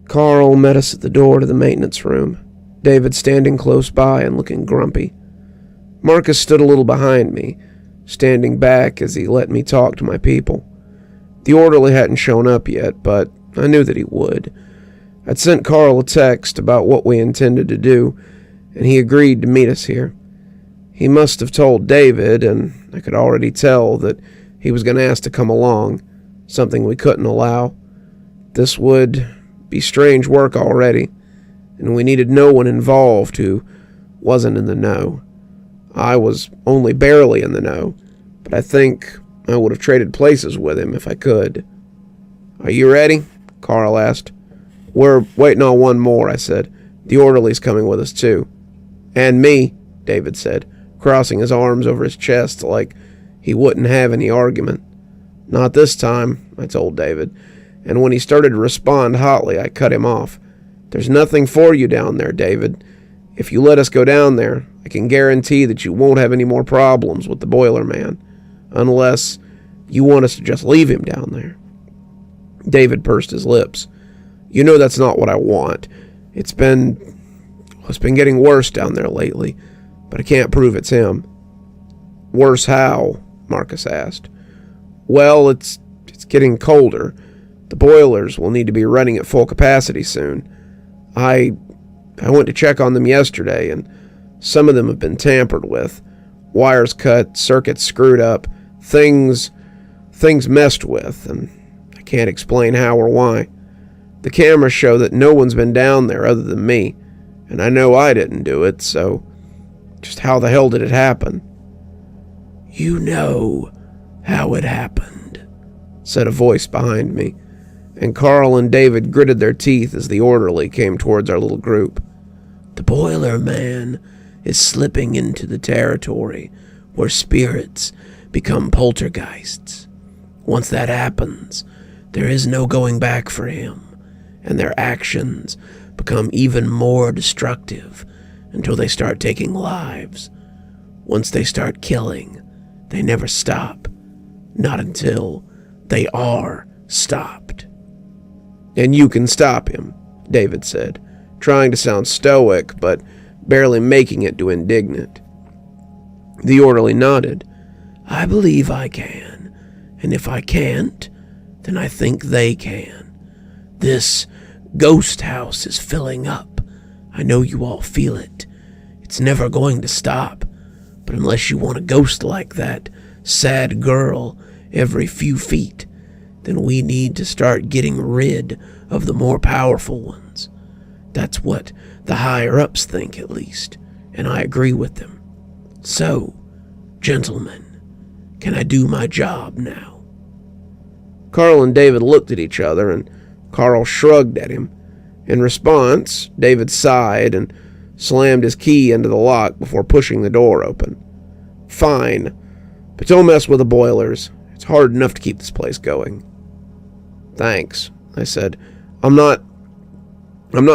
Carl met us at the door to the maintenance room, David standing close by and looking grumpy. Marcus stood a little behind me, standing back as he let me talk to my people. The orderly hadn't shown up yet, but I knew that he would. I'd sent Carl a text about what we intended to do, and he agreed to meet us here. He must have told David, and I could already tell that he was going to ask to come along, something we couldn't allow. This would be strange work already, and we needed no one involved who wasn't in the know. I was only barely in the know, but I think I would have traded places with him if I could. "Are you ready?" Carl asked. "We're waiting on one more," I said. "The orderly's coming with us too." "And me," David said, crossing his arms over his chest like he wouldn't have any argument. "Not this time," I told David, and when he started to respond hotly, I cut him off. "There's nothing for you down there, David. If you let us go down there, I can guarantee that you won't have any more problems with the boiler man, unless you want us to just leave him down there." David pursed his lips. "You know that's not what I want. It's been getting worse down there lately, but I can't prove it's him." "Worse how?" Marcus asked. "Well, it's getting colder. The boilers will need to be running at full capacity soon. I went to check on them yesterday, and some of them have been tampered with. Wires cut, circuits screwed up, things messed with, and I can't explain how or why. The cameras show that no one's been down there other than me, and I know I didn't do it, so just how the hell did it happen?" "You know how it happened," said a voice behind me, and Carl and David gritted their teeth as the orderly came towards our little group. "The boiler man is slipping into the territory where spirits become poltergeists. Once that happens, there is no going back for him, and their actions become even more destructive until they start taking lives. Once they start killing, they never stop. Not until they are stopped." "And you can stop him," David said, trying to sound stoic, but barely making it to indignant. The orderly nodded. "I believe I can, and if I can't, then I think they can. This ghost house is filling up. I know you all feel it. It's never going to stop, but unless you want a ghost like that sad girl every few feet, then we need to start getting rid of the more powerful ones. That's what the higher-ups think, at least, and I agree with them. So, gentlemen, can I do my job now?" Carl and David looked at each other, and Carl shrugged at him. In response, David sighed and slammed his key into the lock before pushing the door open. "Fine, but don't mess with the boilers. It's hard enough to keep this place going." "Thanks," I said. I'm not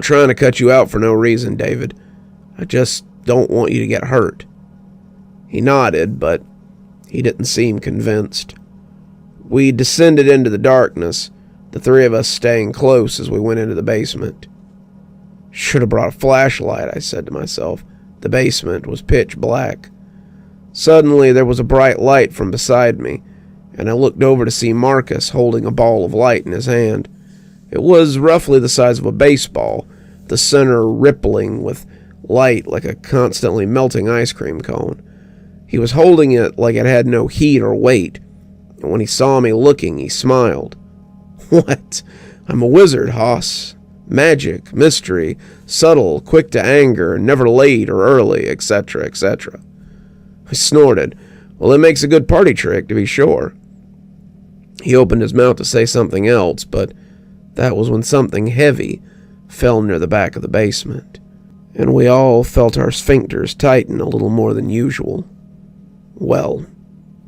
trying to cut you out for no reason, David. I just don't want you to get hurt." He nodded, but he didn't seem convinced. We descended into the darkness, the three of us staying close as we went into the basement. "Should have brought a flashlight," I said to myself. The basement was pitch black. Suddenly, there was a bright light from beside me, and I looked over to see Marcus holding a ball of light in his hand. It was roughly the size of a baseball, the center rippling with light like a constantly melting ice cream cone. He was holding it like it had no heat or weight, and when he saw me looking, he smiled. "What? I'm a wizard, Hoss. Magic, mystery, subtle, quick to anger, never late or early, etc., etc." I snorted. "Well, it makes a good party trick, to be sure." He opened his mouth to say something else, but that was when something heavy fell near the back of the basement, and we all felt our sphincters tighten a little more than usual. Well,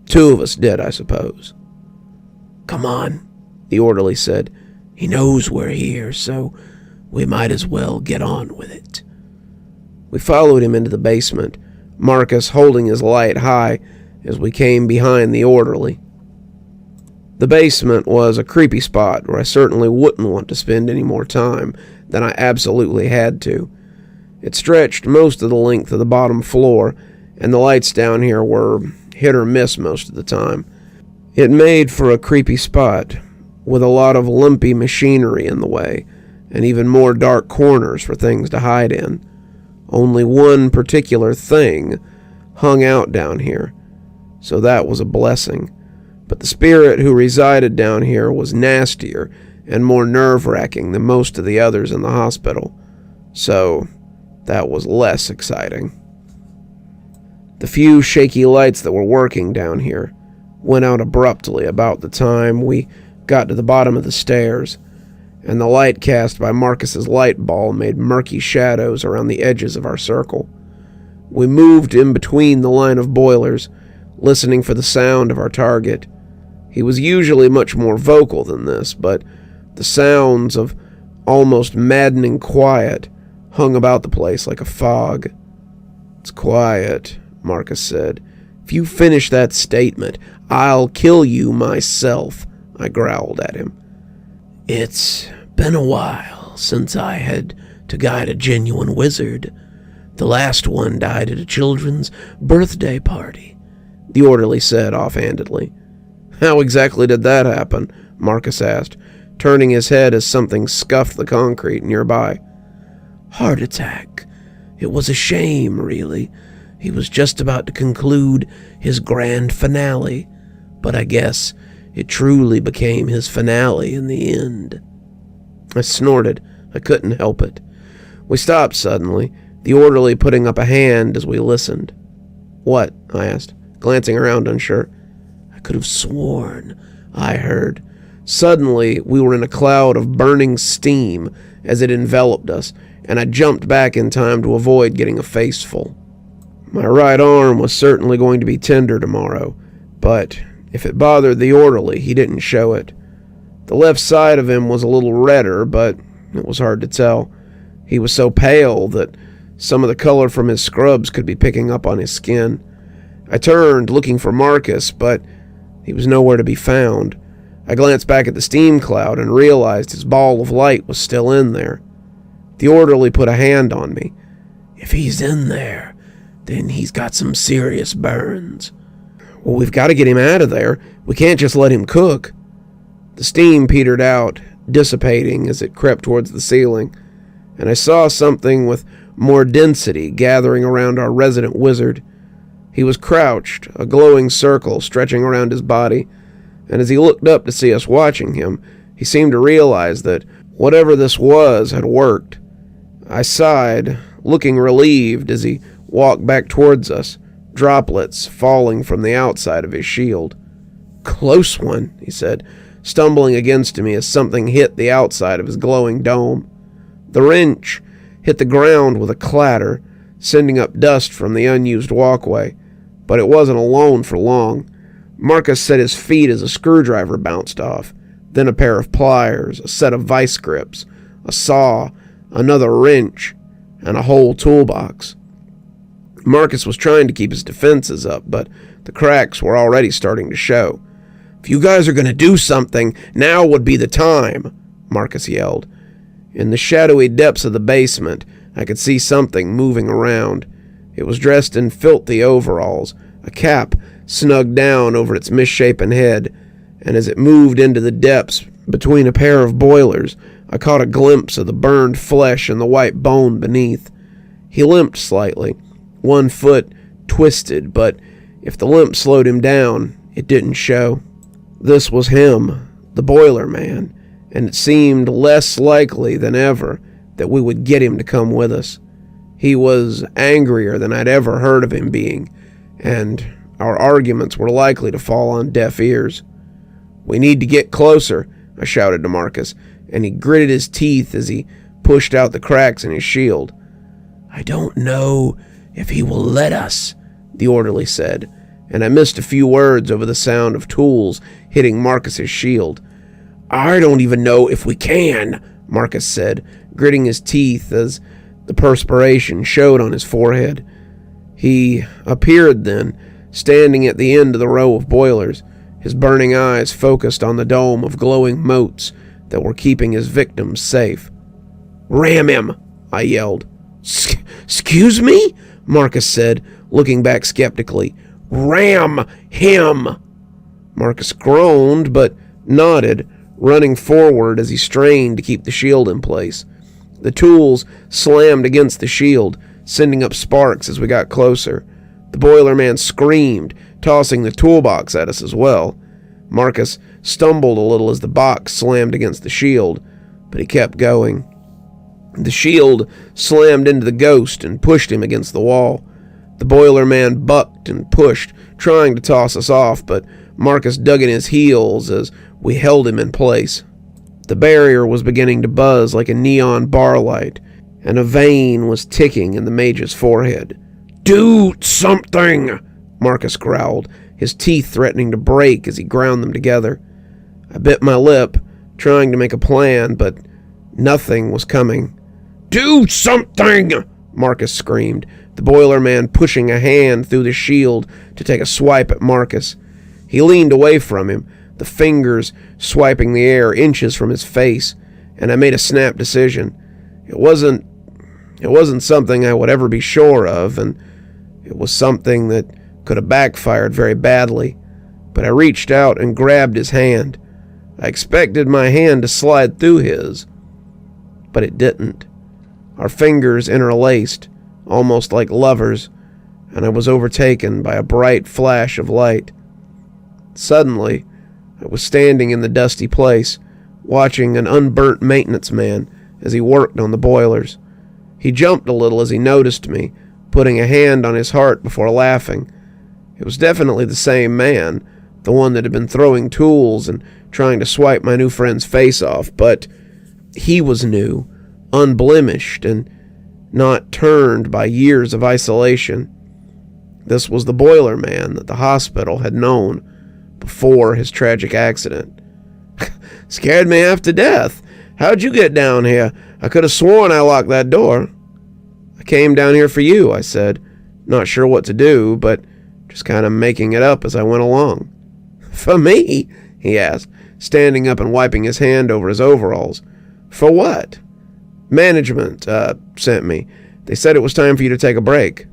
two of us did, I suppose. "Come on," the orderly said. "He knows we're here, so we might as well get on with it." We followed him into the basement, Marcus holding his light high as we came behind the orderly. The basement was a creepy spot where I certainly wouldn't want to spend any more time than I absolutely had to. It stretched most of the length of the bottom floor, and the lights down here were hit or miss most of the time. It made for a creepy spot, with a lot of lumpy machinery in the way, and even more dark corners for things to hide in. Only one particular thing hung out down here, so that was a blessing. But the spirit who resided down here was nastier and more nerve-wracking than most of the others in the hospital, so that was less exciting. The few shaky lights that were working down here went out abruptly about the time we got to the bottom of the stairs, and the light cast by Marcus's light ball made murky shadows around the edges of our circle. We moved in between the line of boilers, listening for the sound of our target. He was usually much more vocal than this, but the sounds of almost maddening quiet hung about the place like a fog. "It's quiet," Marcus said. "If you finish that statement, I'll kill you myself," I growled at him. "It's been a while since I had to guide a genuine wizard. The last one died at a children's birthday party," the orderly said offhandedly. "How exactly did that happen?" Marcus asked, turning his head as something scuffed the concrete nearby. "Heart attack. It was a shame, really. He was just about to conclude his grand finale, but I guess it truly became his finale in the end." I snorted. I couldn't help it. We stopped suddenly, the orderly putting up a hand as we listened. "What?" I asked, glancing around unsure. I could have sworn I heard. Suddenly, we were in a cloud of burning steam as it enveloped us, and I jumped back in time to avoid getting a faceful. My right arm was certainly going to be tender tomorrow, but if it bothered the orderly, he didn't show it. The left side of him was a little redder, but it was hard to tell. He was so pale that some of the color from his scrubs could be picking up on his skin. I turned, looking for Marcus, but he was nowhere to be found. I glanced back at the steam cloud and realized his ball of light was still in there. The orderly put a hand on me. "If he's in there, then he's got some serious burns." "Well, we've got to get him out of there. We can't just let him cook." The steam petered out, dissipating as it crept towards the ceiling, and I saw something with more density gathering around our resident wizard. He was crouched, a glowing circle stretching around his body, and as he looked up to see us watching him, he seemed to realize that whatever this was had worked. I sighed, looking relieved as he walked back towards us, droplets falling from the outside of his shield. "Close one," he said, stumbling against me as something hit the outside of his glowing dome. The wrench hit the ground with a clatter, sending up dust from the unused walkway, but it wasn't alone for long. Marcus set his feet as a screwdriver bounced off, then a pair of pliers, a set of vice grips, a saw, another wrench, and a whole toolbox. Marcus was trying to keep his defenses up, but the cracks were already starting to show. "If you guys are going to do something, now would be the time," Marcus yelled. In the shadowy depths of the basement, I could see something moving around. It was dressed in filthy overalls, a cap snugged down over its misshapen head, and as it moved into the depths between a pair of boilers, I caught a glimpse of the burned flesh and the white bone beneath. He limped slightly, one foot twisted, but if the limp slowed him down, it didn't show. This was him, the boiler man, and it seemed less likely than ever that we would get him to come with us. He was angrier than I'd ever heard of him being, and our arguments were likely to fall on deaf ears. "We need to get closer," I shouted to Marcus, and he gritted his teeth as he pushed out the cracks in his shield. "I don't know if he will let us," the orderly said, and I missed a few words over the sound of tools hitting Marcus's shield. "I don't even know if we can," Marcus said, gritting his teeth as the perspiration showed on his forehead. He appeared then, standing at the end of the row of boilers, his burning eyes focused on the dome of glowing motes that were keeping his victims safe. "Ram him!" I yelled. "Excuse me?" Marcus said, looking back skeptically. "Ram him!" Marcus groaned, but nodded, running forward as he strained to keep the shield in place. The tools slammed against the shield, sending up sparks as we got closer. The boiler man screamed, tossing the toolbox at us as well. Marcus stumbled a little as the box slammed against the shield, but he kept going. The shield slammed into the ghost and pushed him against the wall. The boiler man bucked and pushed, trying to toss us off, but Marcus dug in his heels as we held him in place. The barrier was beginning to buzz like a neon bar light, and a vein was ticking in the mage's forehead. "Do something!" Marcus growled, his teeth threatening to break as he ground them together. I bit my lip, trying to make a plan, but nothing was coming. "Do something!" Marcus screamed, the boiler man pushing a hand through the shield to take a swipe at Marcus. He leaned away from him, the fingers swiping the air inches from his face, and I made a snap decision. It wasn't something I would ever be sure of, and it was something that could have backfired very badly, but I reached out and grabbed his hand. I expected my hand to slide through his, but it didn't. Our fingers interlaced, almost like lovers, and I was overtaken by a bright flash of light. Suddenly, I was standing in the dusty place, watching an unburnt maintenance man as he worked on the boilers. He jumped a little as he noticed me, putting a hand on his heart before laughing. It was definitely the same man, the one that had been throwing tools and trying to swipe my new friend's face off, but he was new, unblemished, and not turned by years of isolation. This was the boiler man that the hospital had known before his tragic accident. "Scared me half to death. How'd you get down here? I could have sworn I locked that door." "I came down here for you," I said, not sure what to do, but just kind of making it up as I went along. "For me?" he asked, standing up and wiping his hand over his overalls. "For what?" "Management, sent me. They said it was time for you to take a break."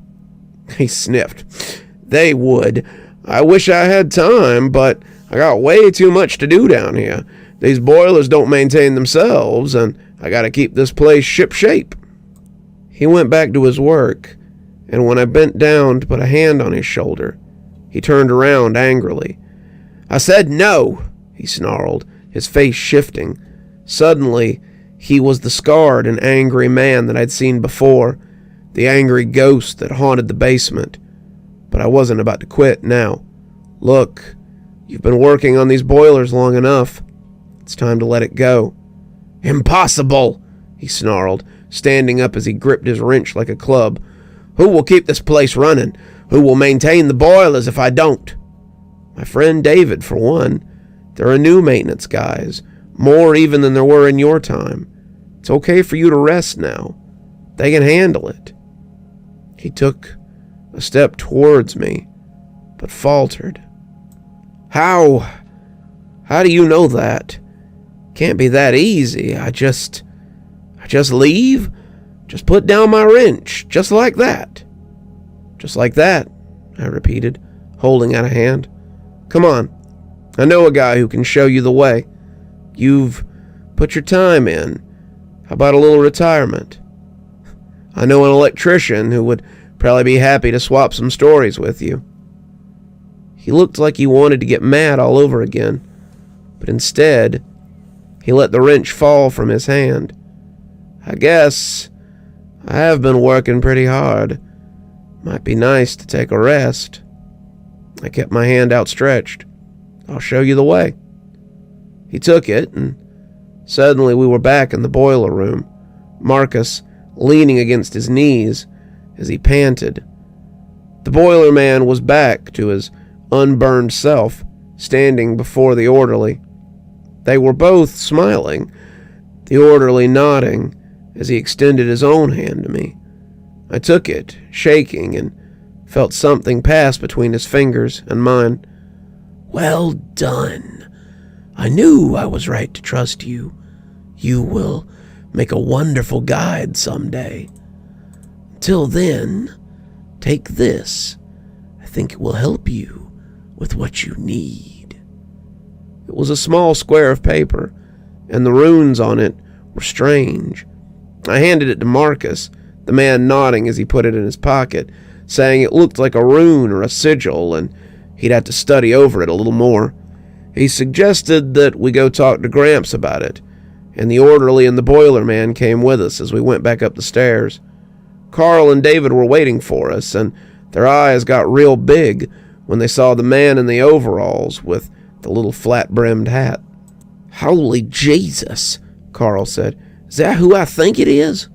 He sniffed. "They would. I wish I had time, but I got way too much to do down here. These boilers don't maintain themselves, and I gotta keep this place shipshape." He went back to his work, and when I bent down to put a hand on his shoulder, he turned around angrily. "I said no," he snarled, his face shifting. Suddenly, he was the scarred and angry man that I'd seen before, the angry ghost that haunted the basement. But I wasn't about to quit now. "Look, you've been working on these boilers long enough. It's time to let it go." "Impossible," he snarled, standing up as he gripped his wrench like a club. "Who will keep this place running? Who will maintain the boilers if I don't?" "My friend David, for one. There are new maintenance guys, more even than there were in your time. It's okay for you to rest now. They can handle it." He took a step towards me, but faltered. How do you know that? Can't be that easy. I just leave? Just put down my wrench, just like that." "Just like that," I repeated, holding out a hand. "Come on. I know a guy who can show you the way. You've put your time in. How about a little retirement? I know an electrician who would probably be happy to swap some stories with you." He looked like he wanted to get mad all over again, but instead, he let the wrench fall from his hand. "I guess I have been working pretty hard. Might be nice to take a rest." I kept my hand outstretched. "I'll show you the way." He took it, and suddenly we were back in the boiler room, Marcus leaning against his knees as he panted. The boiler man was back to his unburned self, standing before the orderly. They were both smiling, the orderly nodding as he extended his own hand to me. I took it, shaking, and felt something pass between his fingers and mine. Well done. I knew I was right to trust you. You will make a wonderful guide someday. Till then, take this. I think it will help you with what you need. It was a small square of paper, and the runes on it were strange. I handed it to Marcus, the man nodding as he put it in his pocket, saying it looked like a rune or a sigil, and he'd have to study over it a little more. He suggested that we go talk to Gramps about it, and the orderly and the boiler man came with us as we went back up the stairs. Carl and David were waiting for us, and their eyes got real big when they saw the man in the overalls with the little flat-brimmed hat. Holy Jesus, Carl said. Is that who I think it is?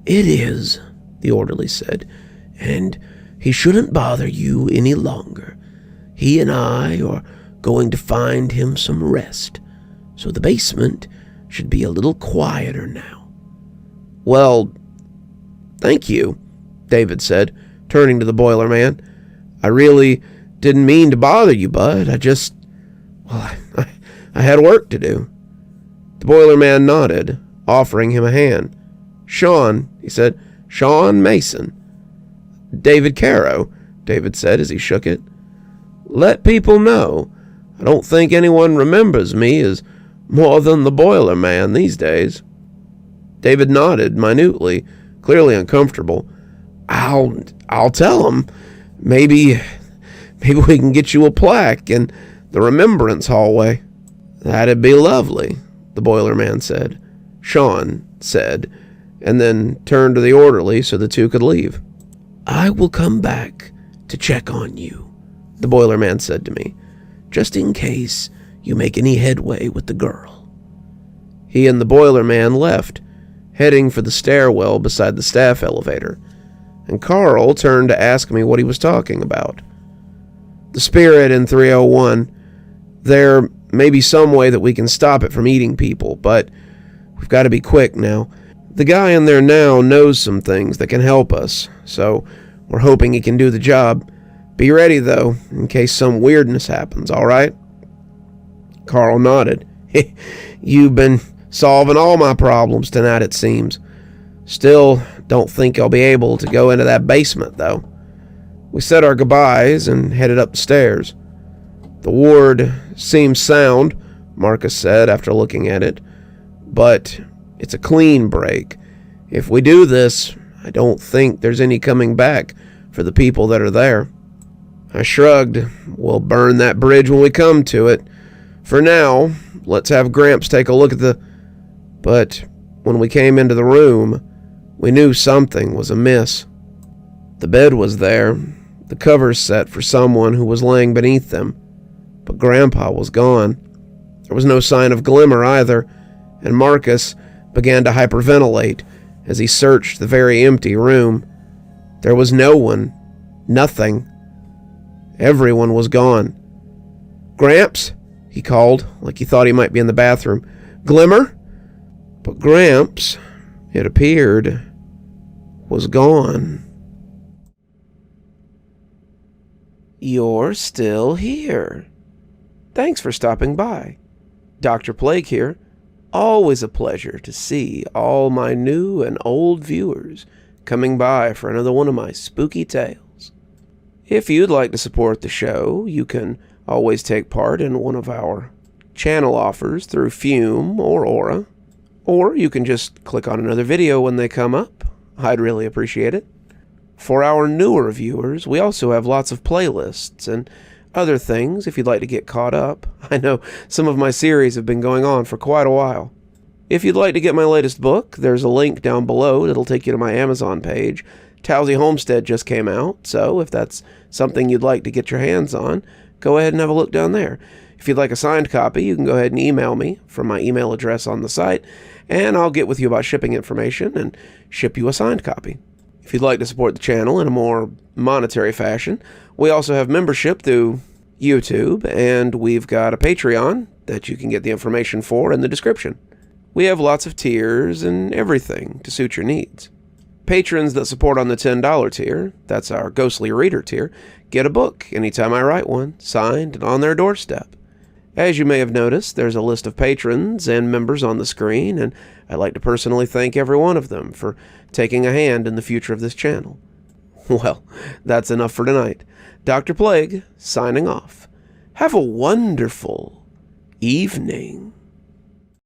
It is, the orderly said, and he shouldn't bother you any longer. He and I are going to find him some rest, so the basement should be a little quieter now. Well, thank you, David said, turning to the boiler man. I really didn't mean to bother you, bud. I had work to do. The boiler man nodded, offering him a hand. Sean, he said. Sean Mason. David Caro, David said as he shook it. Let people know. I don't think anyone remembers me as more than the boiler man these days. David nodded minutely, clearly uncomfortable. I'll tell him. Maybe we can get you a plaque in the remembrance hallway. That'd be lovely, the boiler man said. Sean said, and then turned to the orderly so the two could leave. I will come back to check on you, the boiler man said to me, just in case you make any headway with the girl. He and the boiler man left, heading for the stairwell beside the staff elevator, and Carl turned to ask me what he was talking about. The spirit in 301, there may be some way that we can stop it from eating people, but we've got to be quick now. The guy in there now knows some things that can help us, so we're hoping he can do the job. Be ready, though, in case some weirdness happens, all right? Carl nodded. You've been solving all my problems tonight, it seems. Still, don't think I'll be able to go into that basement, though. We said our goodbyes and headed up the stairs. The ward seems sound, Marcus said after looking at it, but it's a clean break. If we do this, I don't think there's any coming back for the people that are there. I shrugged. We'll burn that bridge when we come to it. For now, let's have Gramps take a look at the... But when we came into the room, we knew something was amiss. The bed was there, the covers set for someone who was laying beneath them, but Grandpa was gone. There was no sign of Glimmer either, and Marcus began to hyperventilate as he searched the very empty room. There was no one, nothing. Everyone was gone. Gramps, he called, like he thought he might be in the bathroom. Glimmer? But Gramps, it appeared, was gone. You're still here. Thanks for stopping by. Dr. Plague here. Always a pleasure to see all my new and old viewers coming by for another one of my spooky tales. If you'd like to support the show, you can always take part in one of our channel offers through Fume or Aura, or you can just click on another video when they come up. I'd really appreciate it. For our newer viewers, we also have lots of playlists and other things if you'd like to get caught up. I know some of my series have been going on for quite a while. If you'd like to get my latest book, there's a link down below that'll take you to my Amazon page. Towesey Homestead just came out, so if that's something you'd like to get your hands on, go ahead and have a look down there. If you'd like a signed copy, you can go ahead and email me from my email address on the site, and I'll get with you about shipping information and ship you a signed copy. If you'd like to support the channel in a more monetary fashion, we also have membership through YouTube, and we've got a Patreon that you can get the information for in the description. We have lots of tiers and everything to suit your needs. Patrons that support on the $10 tier, that's our Ghostly Reader tier, get a book anytime I write one, signed and on their doorstep. As you may have noticed, there's a list of patrons and members on the screen, and I'd like to personally thank every one of them for taking a hand in the future of this channel. Well, that's enough for tonight. Dr. Plague, signing off. Have a wonderful evening.